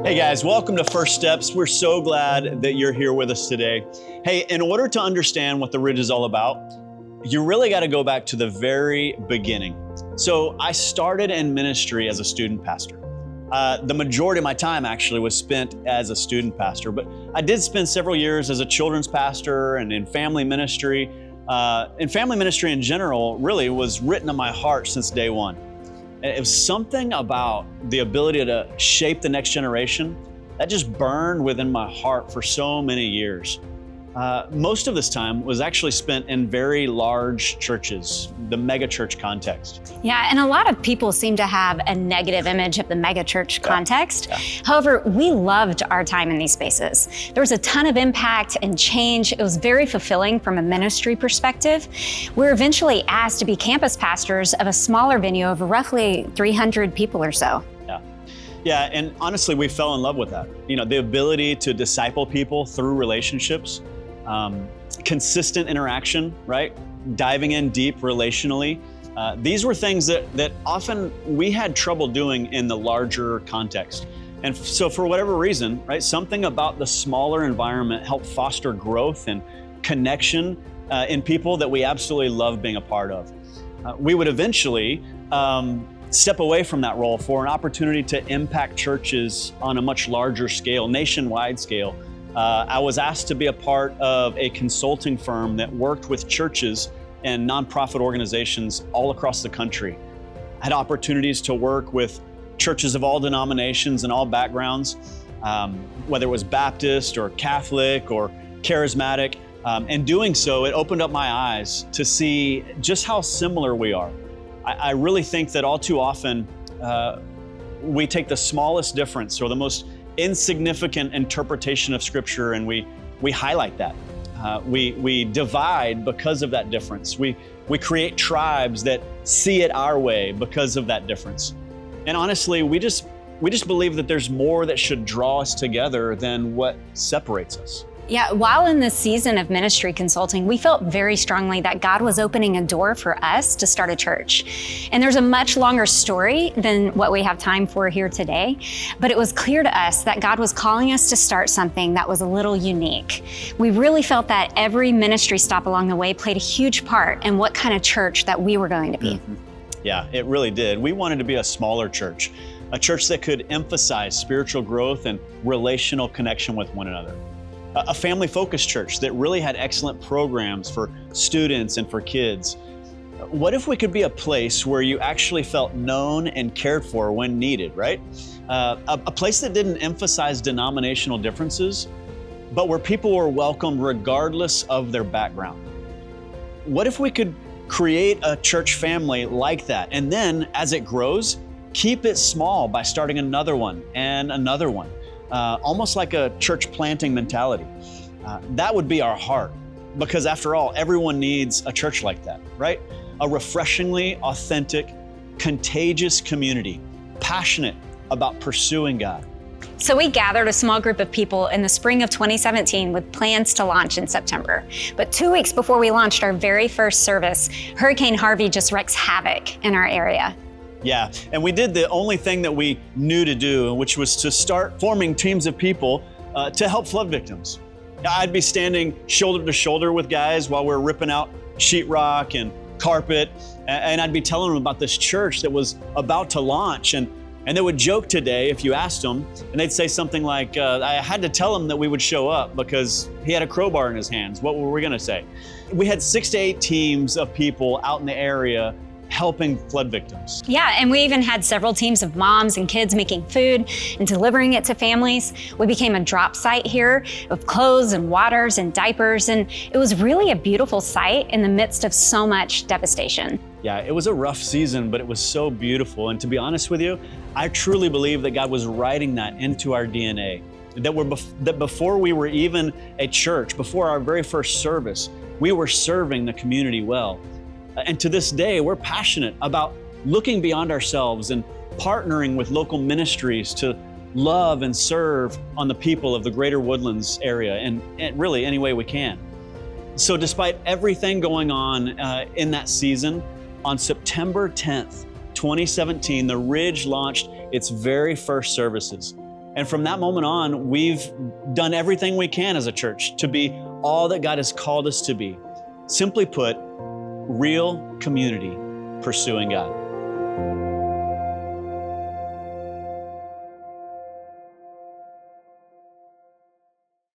Hey guys, welcome to First Steps. We're so glad that you're here with us today. Hey, in order to understand what the Ridge is all about, you really got to go back to the very beginning. So I started in ministry as a student pastor. The majority of my time actually was spent as a student pastor, but I did spend several years as a children's pastor and in family ministry. And family ministry in general really was written on my heart since day one. And it was something about the ability to shape the next generation that just burned within my heart for so many years. Most of this time was actually spent in very large churches, the mega church context. Yeah, and a lot of people seem to have a negative image of the mega church context. Yeah. However, we loved our time in these spaces. There was a ton of impact and change. It was very fulfilling from a ministry perspective. We were eventually asked to be campus pastors of a smaller venue of roughly 300 people or so. Yeah, and honestly, we fell in love with that. You know, the ability to disciple people through relationships, consistent interaction, right? Diving in deep relationally. These were things that often we had trouble doing in the larger context. And so for whatever reason, right, something about the smaller environment helped foster growth and connection in people that we absolutely love being a part of. We would eventually step away from that role for an opportunity to impact churches on a much larger scale, nationwide scale. I was asked to be a part of a consulting firm that worked with churches and nonprofit organizations all across the country. I had opportunities to work with churches of all denominations and all backgrounds, whether it was Baptist or Catholic or charismatic. And doing so, it opened up my eyes to see just how similar we are. I really think that all too often we take the smallest difference or the most insignificant interpretation of Scripture and we highlight that. We divide because of that difference. We create tribes that see it our way because of that difference. And honestly, we just believe that there's more that should draw us together than what separates us. Yeah, while in this season of ministry consulting, we felt very strongly that God was opening a door for us to start a church. And there's a much longer story than what we have time for here today, but it was clear to us that God was calling us to start something that was a little unique. We really felt that every ministry stop along the way played a huge part in what kind of church that we were going to be. Mm-hmm. Yeah, it really did. We wanted to be a smaller church, a church that could emphasize spiritual growth and relational connection with one another. A family-focused church that really had excellent programs for students and for kids. What if we could be a place where you actually felt known and cared for when needed, right? A place that didn't emphasize denominational differences, but where people were welcome regardless of their background. What if we could create a church family like that, and then as it grows, keep it small by starting another one and another one? Almost like a church planting mentality. That would be our heart, because after all, everyone needs a church like that, right? A refreshingly authentic, contagious community, passionate about pursuing God. So we gathered a small group of people in the spring of 2017 with plans to launch in September. But 2 weeks before we launched our very first service, Hurricane Harvey just wreaks havoc in our area. Yeah, and we did the only thing that we knew to do, which was to start forming teams of people to help flood victims. I'd be standing shoulder to shoulder with guys while we're ripping out sheetrock and carpet, and I'd be telling them about this church that was about to launch, and they would joke today if you asked them, and they'd say something like, I had to tell him that we would show up because he had a crowbar in his hands. What were we gonna say? We had 6 to 8 teams of people out in the area helping flood victims. Yeah, and we even had several teams of moms and kids making food and delivering it to families. We became a drop site here of clothes and waters and diapers, and it was really a beautiful sight in the midst of so much devastation. Yeah, it was a rough season, but it was so beautiful. And to be honest with you, I truly believe that God was writing that into our DNA. That before we were even a church, before our very first service, we were serving the community well. And to this day, we're passionate about looking beyond ourselves and partnering with local ministries to love and serve on the people of the Greater Woodlands area and really any way we can. So despite everything going on in that season, on September 10th, 2017, the Ridge launched its very first services. And from that moment on, we've done everything we can as a church to be all that God has called us to be. Simply put, real community pursuing God.